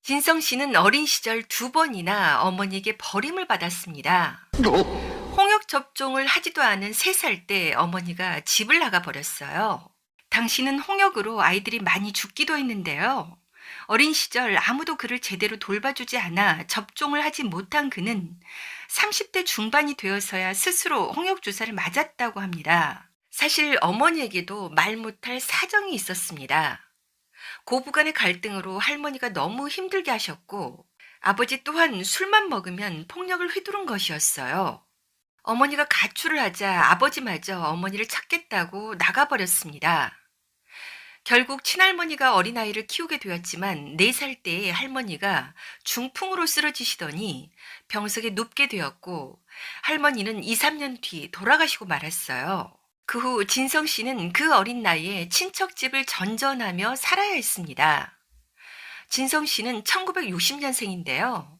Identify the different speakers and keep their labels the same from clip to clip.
Speaker 1: 진성 씨는 어린 시절 두 번이나 어머니에게 버림을 받았습니다. 홍역 접종을 하지도 않은 3살 때 어머니가 집을 나가 버렸어요. 당시는 홍역으로 아이들이 많이 죽기도 했는데요. 어린 시절 아무도 그를 제대로 돌봐주지 않아 접종을 하지 못한 그는 30대 중반이 되어서야 스스로 홍역 주사를 맞았다고 합니다. 사실 어머니에게도 말 못할 사정이 있었습니다. 고부간의 갈등으로 할머니가 너무 힘들게 하셨고, 아버지 또한 술만 먹으면 폭력을 휘두른 것이었어요. 어머니가 가출을 하자 아버지마저 어머니를 찾겠다고 나가버렸습니다. 결국 친할머니가 어린아이를 키우게 되었지만 4살 때에 할머니가 중풍으로 쓰러지시더니 병석에 눕게 되었고, 할머니는 2, 3년 뒤 돌아가시고 말았어요. 그 후 진성 씨는 그 어린 나이에 친척집을 전전하며 살아야 했습니다. 진성 씨는 1960년생인데요.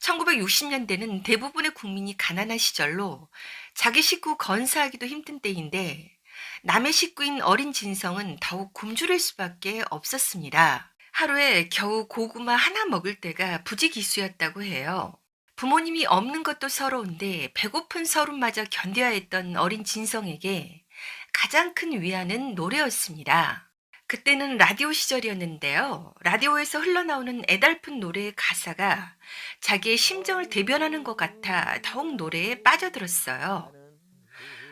Speaker 1: 1960년대는 대부분의 국민이 가난한 시절로 자기 식구 건사하기도 힘든 때인데, 남의 식구인 어린 진성은 더욱 굶주릴 수밖에 없었습니다. 하루에 겨우 고구마 하나 먹을 때가 부지기수였다고 해요. 부모님이 없는 것도 서러운데 배고픈 서름마저 견뎌야 했던 어린 진성에게 가장 큰 위안은 노래였습니다. 그때는 라디오 시절이었는데요. 라디오에서 흘러나오는 애달픈 노래의 가사가 자기의 심정을 대변하는 것 같아 더욱 노래에 빠져들었어요.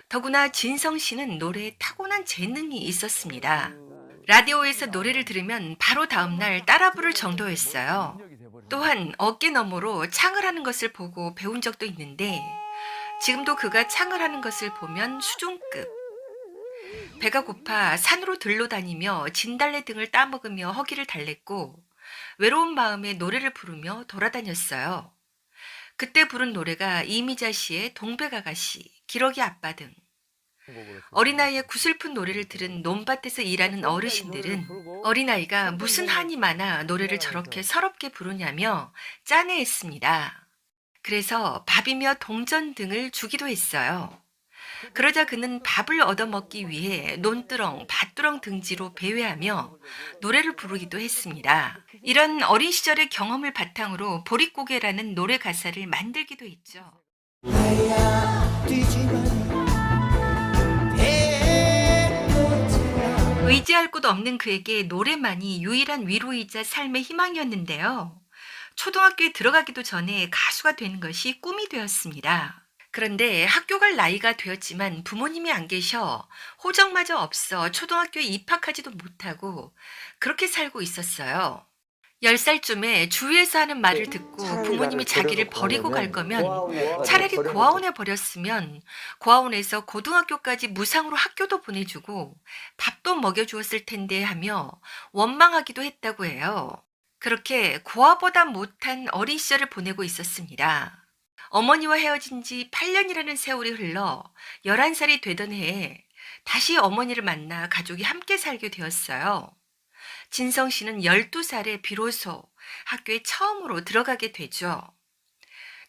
Speaker 1: 더구나 진성 씨는 노래에 타고난 재능이 있었습니다. 라디오에서 노래를 들으면 바로 다음날 따라 부를 정도였어요. 또한 어깨 너머로 창을 하는 것을 보고 배운 적도 있는데, 지금도 그가 창을 하는 것을 보면 수준급. 배가 고파 산으로 들러 다니며 진달래 등을 따먹으며 허기를 달랬고, 외로운 마음에 노래를 부르며 돌아다녔어요. 그때 부른 노래가 이미자 씨의 동백아가씨, 기러기 아빠 등. 어린아이의 구슬픈 노래를 들은 논밭에서 일하는 어르신들은 어린아이가 무슨 한이 많아 노래를 저렇게 서럽게 부르냐며 짠해했습니다. 그래서 밥이며 동전 등을 주기도 했어요. 그러자 그는 밥을 얻어먹기 위해 논두렁, 밭두렁 등지로 배회하며 노래를 부르기도 했습니다. 이런 어린 시절의 경험을 바탕으로 보릿고개라는 노래 가사를 만들기도 했죠. 의지할 곳 없는 그에게 노래만이 유일한 위로이자 삶의 희망이었는데요. 초등학교에 들어가기도 전에 가수가 되는 것이 꿈이 되었습니다. 그런데 학교 갈 나이가 되었지만 부모님이 안 계셔 호적마저 없어 초등학교에 입학하지도 못하고 그렇게 살고 있었어요. 10살쯤에 주위에서 하는 말을 듣고 부모님이 자기를 버리고 갈 거면 차라리 고아원에 버렸으면 고아원에서 고등학교까지 무상으로 학교도 보내주고 밥도 먹여주었을 텐데 하며 원망하기도 했다고 해요. 그렇게 고아보다 못한 어린 시절을 보내고 있었습니다. 어머니와 헤어진 지 8년이라는 세월이 흘러 11살이 되던 해에 다시 어머니를 만나 가족이 함께 살게 되었어요. 진성 씨는 12살에 비로소 학교에 처음으로 들어가게 되죠.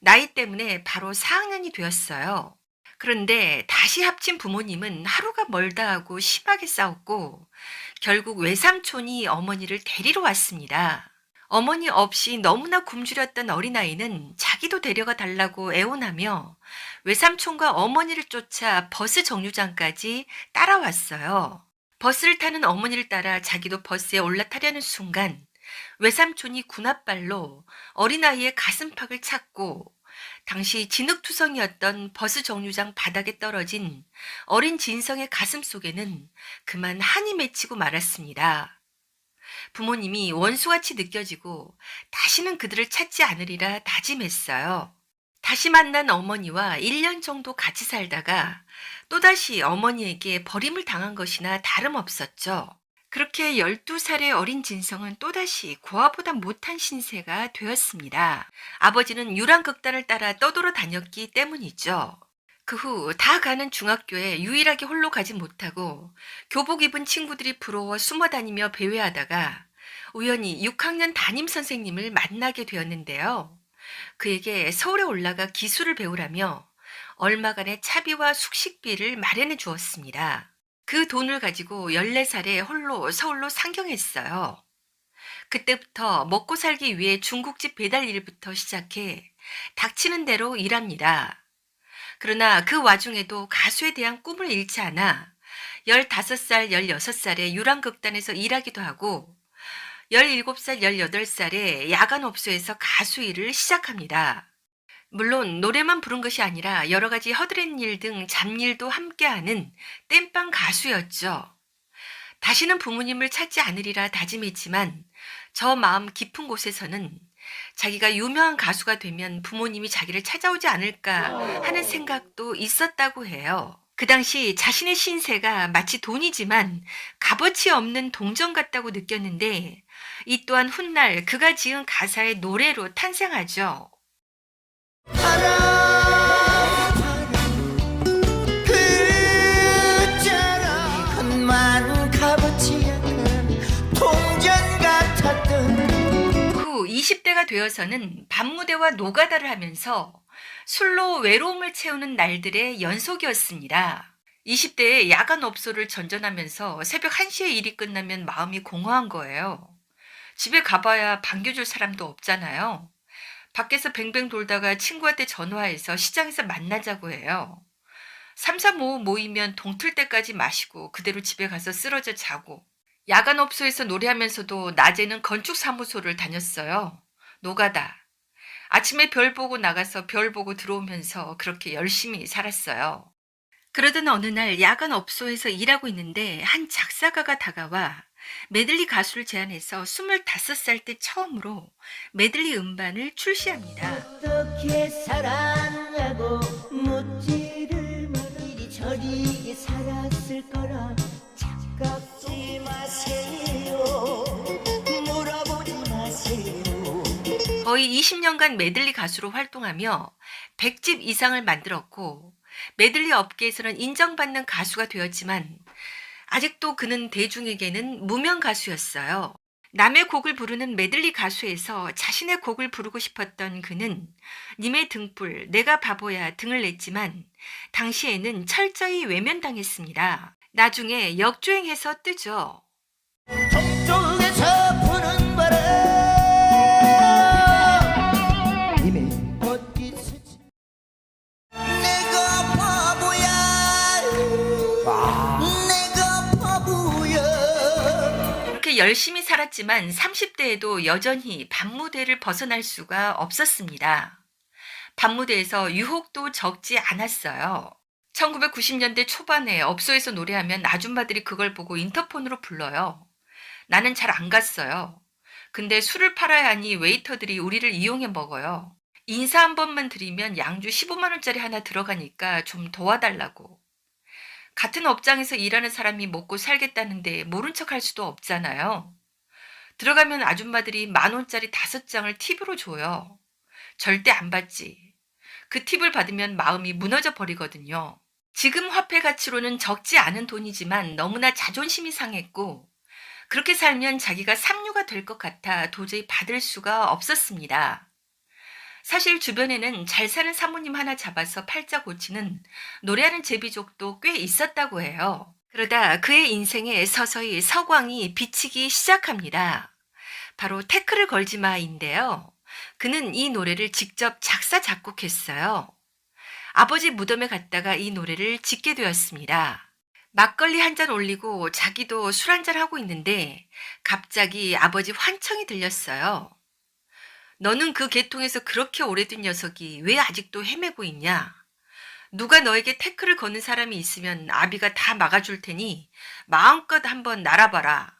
Speaker 1: 나이 때문에 바로 4학년이 되었어요. 그런데 다시 합친 부모님은 하루가 멀다 하고 심하게 싸웠고, 결국 외삼촌이 어머니를 데리러 왔습니다. 어머니 없이 너무나 굶주렸던 어린아이는 자기도 데려가 달라고 애원하며 외삼촌과 어머니를 쫓아 버스 정류장까지 따라왔어요. 버스를 타는 어머니를 따라 자기도 버스에 올라타려는 순간 외삼촌이 군홧발로 어린아이의 가슴팍을 찼고, 당시 진흙투성이었던 버스 정류장 바닥에 떨어진 어린 진성의 가슴 속에는 그만 한이 맺히고 말았습니다. 부모님이 원수같이 느껴지고 다시는 그들을 찾지 않으리라 다짐했어요. 다시 만난 어머니와 1년 정도 같이 살다가 또다시 어머니에게 버림을 당한 것이나 다름없었죠. 그렇게 12살의 어린 진성은 또다시 고아보다 못한 신세가 되었습니다. 아버지는 유랑극단을 따라 떠돌아 다녔기 때문이죠. 그 후 다 가는 중학교에 유일하게 홀로 가지 못하고 교복 입은 친구들이 부러워 숨어 다니며 배회하다가 우연히 6학년 담임 선생님을 만나게 되었는데요. 그에게 서울에 올라가 기술을 배우라며 얼마간의 차비와 숙식비를 마련해 주었습니다. 그 돈을 가지고 14살에 홀로 서울로 상경했어요. 그때부터 먹고 살기 위해 중국집 배달 일부터 시작해 닥치는 대로 일합니다. 그러나 그 와중에도 가수에 대한 꿈을 잃지 않아 15살, 16살에 유랑극단에서 일하기도 하고 17살, 18살에 야간업소에서 가수 일을 시작합니다. 물론 노래만 부른 것이 아니라 여러 가지 허드렛 일 등 잡일도 함께하는 땜빵 가수였죠. 다시는 부모님을 찾지 않으리라 다짐했지만 저 마음 깊은 곳에서는 자기가 유명한 가수가 되면 부모님이 자기를 찾아오지 않을까 하는 생각도 있었다고 해요. 그 당시 자신의 신세가 마치 돈이지만 값어치 없는 동전 같다고 느꼈는데 이 또한 훗날 그가 지은 가사의 노래로 탄생하죠. 후 20대가 되어서는 밤무대와 노가다를 하면서 술로 외로움을 채우는 날들의 연속이었습니다. 20대에 야간 업소를 전전하면서 새벽 1시에 일이 끝나면 마음이 공허한 거예요. 집에 가봐야 반겨줄 사람도 없잖아요. 밖에서 뱅뱅 돌다가 친구한테 전화해서 시장에서 만나자고 해요. 3, 4, 5 모이면 동틀 때까지 마시고 그대로 집에 가서 쓰러져 자고 야간업소에서 노래하면서도 낮에는 건축사무소를 다녔어요. 노가다. 아침에 별 보고 나가서 별 보고 들어오면서 그렇게 열심히 살았어요. 그러던 어느 날 야간업소에서 일하고 있는데 한 작사가가 다가와 메들리 가수를 제안해서 25살 때 처음으로 메들리 음반을 출시합니다.
Speaker 2: 어떻게 살았냐고 묻지를 마라. 이리저리 살았을 거라 착각지 마세요. 물어보지 마세요.
Speaker 1: 거의 20년간 메들리 가수로 활동하며 100집 이상을 만들었고 메들리 업계에서는 인정받는 가수가 되었지만 아직도 그는 대중에게는 무명 가수였어요. 남의 곡을 부르는 메들리 가수에서 자신의 곡을 부르고 싶었던 그는 님의 등불, 내가 바보야 등을 냈지만 당시에는 철저히 외면당했습니다. 나중에 역주행해서 뜨죠.
Speaker 2: 동쪽에서 부는 바람 님의 꽃깃 스치 내가 바보야 내가 바보야.
Speaker 1: 그렇게 열심히 살았지만 30대에도 여전히 밤무대를 벗어날 수가 없었습니다. 밤무대에서 유혹도 적지 않았어요. 1990년대 초반에 업소에서 노래하면 아줌마들이 그걸 보고 인터폰으로 불러요. 나는 잘 안 갔어요. 근데 술을 팔아야 하니 웨이터들이 우리를 이용해 먹어요. 인사 한 번만 드리면 양주 15만 원짜리 하나 들어가니까 좀 도와달라고. 같은 업장에서 일하는 사람이 먹고 살겠다는데 모른 척 할 수도 없잖아요. 들어가면 아줌마들이 10,000원짜리 5장을 팁으로 줘요. 절대 안 받지. 그 팁을 받으면 마음이 무너져 버리거든요. 지금 화폐 가치로는 적지 않은 돈이지만 너무나 자존심이 상했고 그렇게 살면 자기가 삼류가 될 것 같아 도저히 받을 수가 없었습니다. 사실 주변에는 잘 사는 사모님 하나 잡아서 팔자 고치는 노래하는 제비족도 꽤 있었다고 해요. 그러다 그의 인생에 서서히 서광이 비치기 시작합니다. 바로 태클을 걸지 마인데요. 그는 이 노래를 직접 작사 작곡했어요. 아버지 무덤에 갔다가 이 노래를 짓게 되었습니다. 막걸리 한 잔 올리고 자기도 술 한 잔 하고 있는데 갑자기 아버지 환청이 들렸어요. 너는 그 계통에서 그렇게 오래된 녀석이 왜 아직도 헤매고 있냐? 누가 너에게 태클을 거는 사람이 있으면 아비가 다 막아줄 테니 마음껏 한번 날아봐라.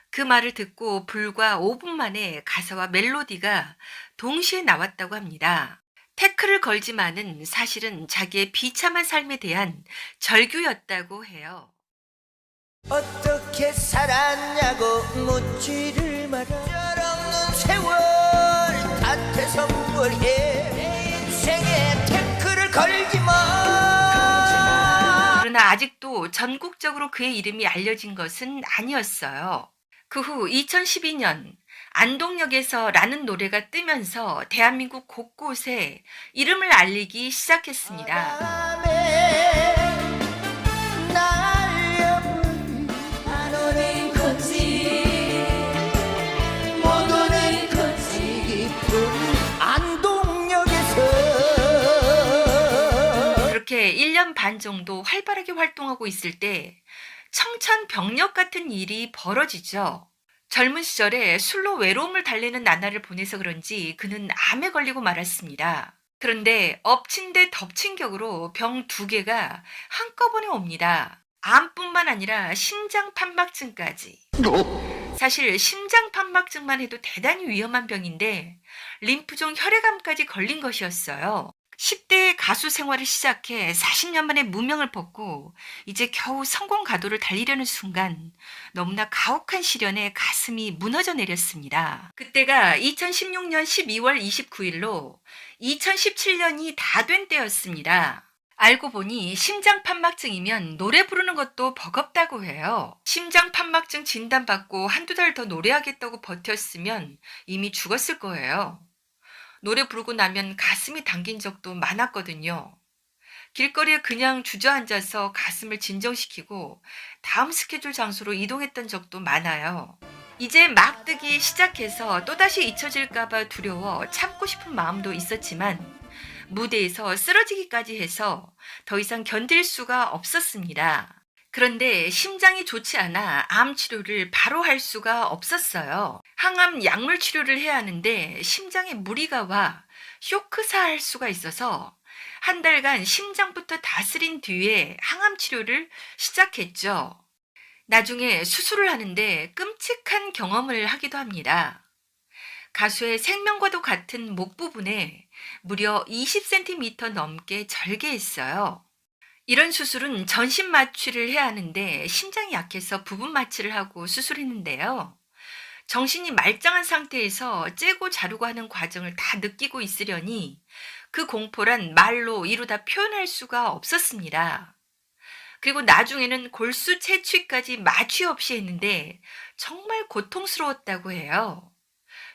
Speaker 1: 그 말을 듣고 불과 5분 만에 가사와 멜로디가 동시에 나왔다고 합니다. 태클을 걸지만은 사실은 자기의 비참한 삶에 대한 절규였다고 해요.
Speaker 2: 어떻게 살았냐고 묻지를 마라. 철없는 세월 탓해서 뭘 해. 내 인생에 태클을 걸지 마.
Speaker 1: 그러나 아직도 전국적으로 그의 이름이 알려진 것은 아니었어요. 그 후 2012년 안동역에서 라는 노래가 뜨면서 대한민국 곳곳에 이름을 알리기 시작했습니다.
Speaker 2: 바람에 날려버린 안 오는 거지.
Speaker 1: 1년 반 정도 활발하게 활동하고 있을 때 청천벽력 같은 일이 벌어지죠. 젊은 시절에 술로 외로움을 달래는 나날을 보내서 그런지 그는 암에 걸리고 말았습니다. 그런데 엎친 데 덮친 격으로 병 2개가 한꺼번에 옵니다. 암뿐만 아니라 심장판막증까지. 사실 심장판막증만 해도 대단히 위험한 병인데 림프종 혈액암까지 걸린 것이었어요. 10대에 가수 생활을 시작해 40년 만에 무명을 벗고 이제 겨우 성공 가도를 달리려는 순간 너무나 가혹한 시련에 가슴이 무너져 내렸습니다. 그때가 2016년 12월 29일로 2017년이 다 된 때였습니다. 알고 보니 심장판막증이면 노래 부르는 것도 버겁다고 해요. 심장판막증 진단받고 한두 달 더 노래하겠다고 버텼으면 이미 죽었을 거예요. 노래 부르고 나면 가슴이 당긴 적도 많았거든요. 길거리에 그냥 주저앉아서 가슴을 진정시키고 다음 스케줄 장소로 이동했던 적도 많아요. 이제 막 뜨기 시작해서 또다시 잊혀질까봐 두려워 참고 싶은 마음도 있었지만 무대에서 쓰러지기까지 해서 더 이상 견딜 수가 없었습니다. 그런데 심장이 좋지 않아 암 치료를 바로 할 수가 없었어요. 항암 약물 치료를 해야 하는데 심장에 무리가 와 쇼크사할 수가 있어서 한 달간 심장부터 다스린 뒤에 항암 치료를 시작했죠. 나중에 수술을 하는데 끔찍한 경험을 하기도 합니다. 가수의 생명과도 같은 목 부분에 무려 20cm 넘게 절개했어요. 이런 수술은 전신 마취를 해야 하는데 심장이 약해서 부분 마취를 하고 수술했는데요. 정신이 말짱한 상태에서 째고 자르고 하는 과정을 다 느끼고 있으려니 그 공포란 말로 이루다 표현할 수가 없었습니다. 그리고 나중에는 골수 채취까지 마취 없이 했는데 정말 고통스러웠다고 해요.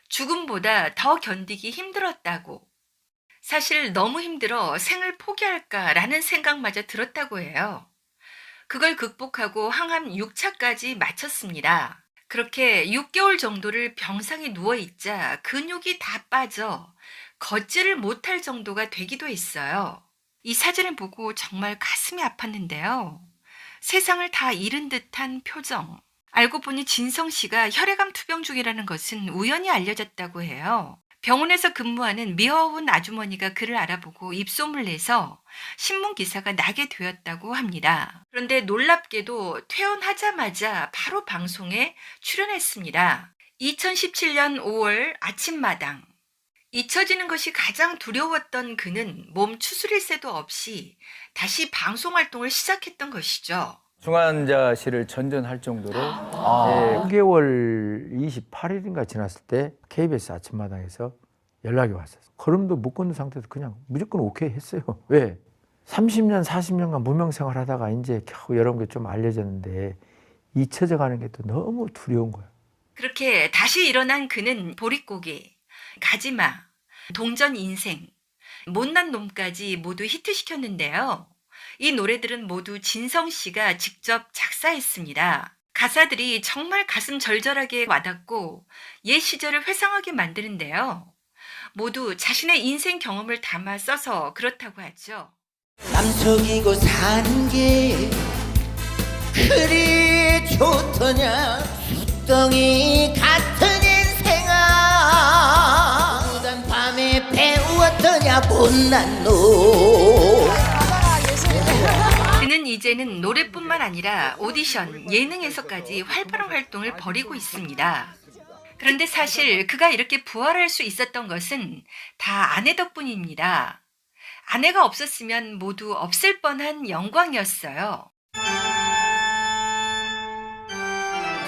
Speaker 1: 죽음보다 더 견디기 힘들었다고. 사실 너무 힘들어 생을 포기할까라는 생각마저 들었다고 해요. 그걸 극복하고 항암 6차까지 마쳤습니다. 그렇게 6개월 정도를 병상에 누워있자 근육이 다 빠져 걷지를 못할 정도가 되기도 했어요. 이 사진을 보고 정말 가슴이 아팠는데요. 세상을 다 잃은 듯한 표정. 알고 보니 진성 씨가 혈액암 투병 중이라는 것은 우연히 알려졌다고 해요. 병원에서 근무하는 미화원 아주머니가 그를 알아보고 입소문을 내서 신문 기사가 나게 되었다고 합니다. 그런데 놀랍게도 퇴원하자마자 바로 방송에 출연했습니다. 2017년 5월 아침마당. 잊혀지는 것이 가장 두려웠던 그는 몸 추스릴 새도 없이 다시 방송 활동을 시작했던 것이죠.
Speaker 3: 중환자실을 전전할 정도로
Speaker 4: 5개월 28일인가 지났을 때 KBS 아침마당에서 연락이 왔었어요. 걸음도 못 걷는 상태에서 그냥 무조건 오케이 했어요. 왜? 30년, 40년간 무명 생활하다가 이제 겨우 여러분께 좀 알려졌는데 잊혀져 가는 게 또 너무 두려운 거예요.
Speaker 1: 그렇게 다시 일어난 그는 보릿고개, 가지마, 동전 인생, 못난 놈까지 모두 히트시켰는데요. 이 노래들은 모두 진성 씨가 직접 작사했습니다. 가사들이 정말 가슴 절절하게 와닿고 옛 시절을 회상하게 만드는데요. 모두 자신의 인생 경험을 담아 써서 그렇다고 하죠.
Speaker 2: 남석이고 사는 게 그리 좋더냐 숫덩이 같은 인생아 무단 밤에 배웠더냐 못난 놈.
Speaker 1: 그는 이제는 노래뿐만 아니라 오디션, 예능에서까지 활발한 활동을 벌이고 있습니다. 그런데 사실 그가 이렇게 부활할 수 있었던 것은 다 아내 덕분입니다. 아내가 없었으면 모두 없을 뻔한 영광이었어요.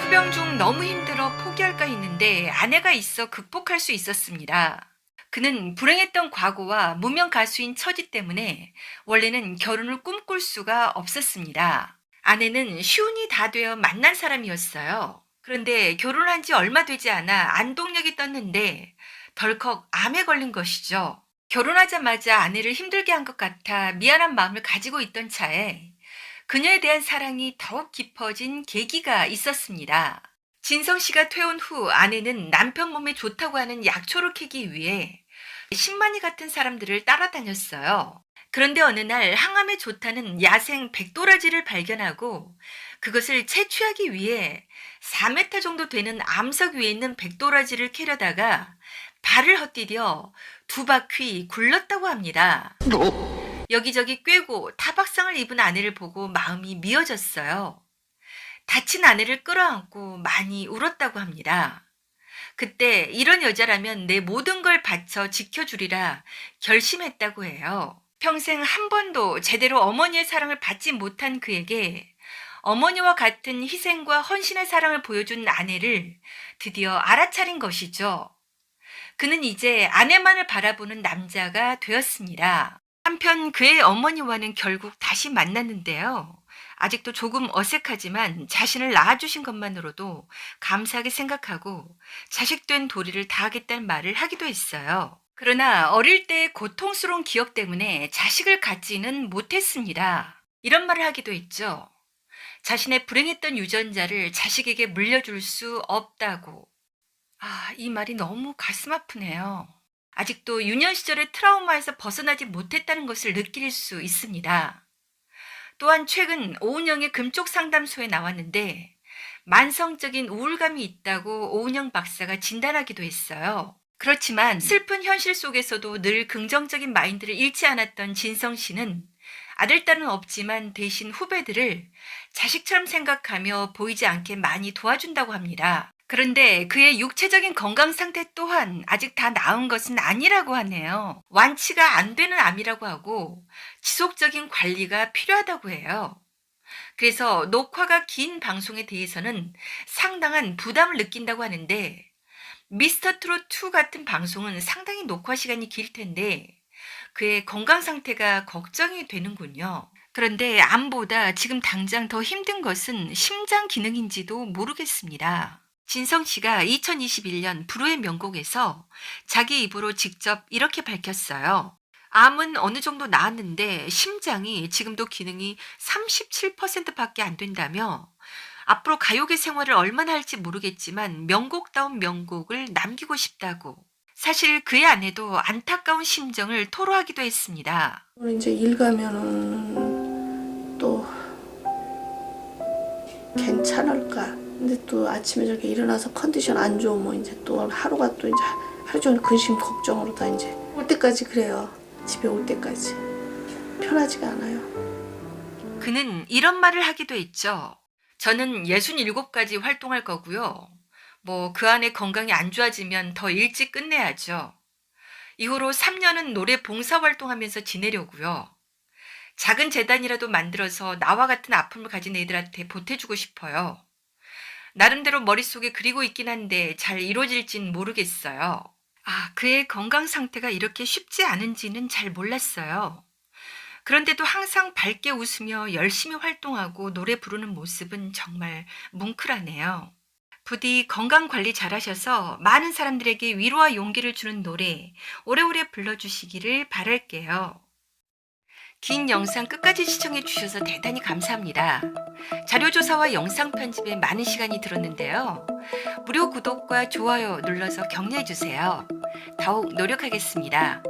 Speaker 1: 투병 중 너무 힘들어 포기할까 했는데 아내가 있어 극복할 수 있었습니다. 그는 불행했던 과거와 무명 가수인 처지 때문에 원래는 결혼을 꿈꿀 수가 없었습니다. 아내는 쉬운이 다 되어 만난 사람이었어요. 그런데 결혼한 지 얼마 되지 않아 안동역이 떴는데 덜컥 암에 걸린 것이죠. 결혼하자마자 아내를 힘들게 한 것 같아 미안한 마음을 가지고 있던 차에 그녀에 대한 사랑이 더욱 깊어진 계기가 있었습니다. 진성 씨가 퇴원 후 아내는 남편 몸에 좋다고 하는 약초를 캐기 위해 신만이 같은 사람들을 따라다녔어요. 그런데 어느 날 항암에 좋다는 야생 백도라지를 발견하고 그것을 채취하기 위해 4m 정도 되는 암석 위에 있는 백도라지를 캐려다가 발을 헛디뎌 2바퀴 굴렀다고 합니다. 여기저기 꿰고 타박상을 입은 아내를 보고 마음이 미어졌어요. 다친 아내를 끌어안고 많이 울었다고 합니다. 그때 이런 여자라면 내 모든 걸 바쳐 지켜주리라 결심했다고 해요. 평생 한 번도 제대로 어머니의 사랑을 받지 못한 그에게 어머니와 같은 희생과 헌신의 사랑을 보여준 아내를 드디어 알아차린 것이죠. 그는 이제 아내만을 바라보는 남자가 되었습니다. 한편 그의 어머니와는 결국 다시 만났는데요. 아직도 조금 어색하지만 자신을 낳아주신 것만으로도 감사하게 생각하고 자식된 도리를 다하겠다는 말을 하기도 했어요. 그러나 어릴 때의 고통스러운 기억 때문에 자식을 갖지는 못했습니다. 이런 말을 하기도 했죠. 자신의 불행했던 유전자를 자식에게 물려줄 수 없다고. 이 말이 너무 가슴 아프네요. 아직도 유년 시절의 트라우마에서 벗어나지 못했다는 것을 느낄 수 있습니다. 또한 최근 오은영의 금쪽 상담소에 나왔는데 만성적인 우울감이 있다고 오은영 박사가 진단하기도 했어요. 그렇지만 슬픈 현실 속에서도 늘 긍정적인 마인드를 잃지 않았던 진성 씨는 아들, 딸은 없지만 대신 후배들을 자식처럼 생각하며 보이지 않게 많이 도와준다고 합니다. 그런데 그의 육체적인 건강 상태 또한 아직 다 나은 것은 아니라고 하네요. 완치가 안 되는 암이라고 하고 지속적인 관리가 필요하다고 해요. 그래서 녹화가 긴 방송에 대해서는 상당한 부담을 느낀다고 하는데 미스터트롯2 같은 방송은 상당히 녹화 시간이 길 텐데 그의 건강 상태가 걱정이 되는군요. 그런데 암보다 지금 당장 더 힘든 것은 심장 기능인지도 모르겠습니다. 진성 씨가 2021년 불후의 명곡에서 자기 입으로 직접 이렇게 밝혔어요. 암은 어느 정도 나았는데 심장이 지금도 기능이 37%밖에 안 된다며 앞으로 가요계 생활을 얼마나 할지 모르겠지만 명곡다운 명곡을 남기고 싶다고. 사실 그의 아내도 안타까운 심정을 토로하기도 했습니다.
Speaker 5: 이제 일 가면은 또 괜찮을까? 근데 또 아침에 저렇게 일어나서 컨디션 안 좋으면 이제 또 하루가 또 이제 하루 종일 근심 걱정으로 다 이제 올 때까지 그래요. 집에 올 때까지 편하지가 않아요.
Speaker 1: 그는 이런 말을 하기도 했죠. 저는 67까지 활동할 거고요. 그 안에 건강이 안 좋아지면 더 일찍 끝내야죠. 이후로 3년은 노래 봉사활동하면서 지내려고요. 작은 재단이라도 만들어서 나와 같은 아픔을 가진 애들한테 보태주고 싶어요. 나름대로 머릿속에 그리고 있긴 한데 잘 이루어질진 모르겠어요. 그의 건강 상태가 이렇게 쉽지 않은지는 잘 몰랐어요. 그런데도 항상 밝게 웃으며 열심히 활동하고 노래 부르는 모습은 정말 뭉클하네요. 부디 건강 관리 잘하셔서 많은 사람들에게 위로와 용기를 주는 노래 오래오래 불러주시기를 바랄게요. 긴 영상 끝까지 시청해 주셔서 대단히 감사합니다. 자료조사와 영상 편집에 많은 시간이 들었는데요. 무료 구독과 좋아요 눌러서 격려해 주세요. 더욱 노력하겠습니다.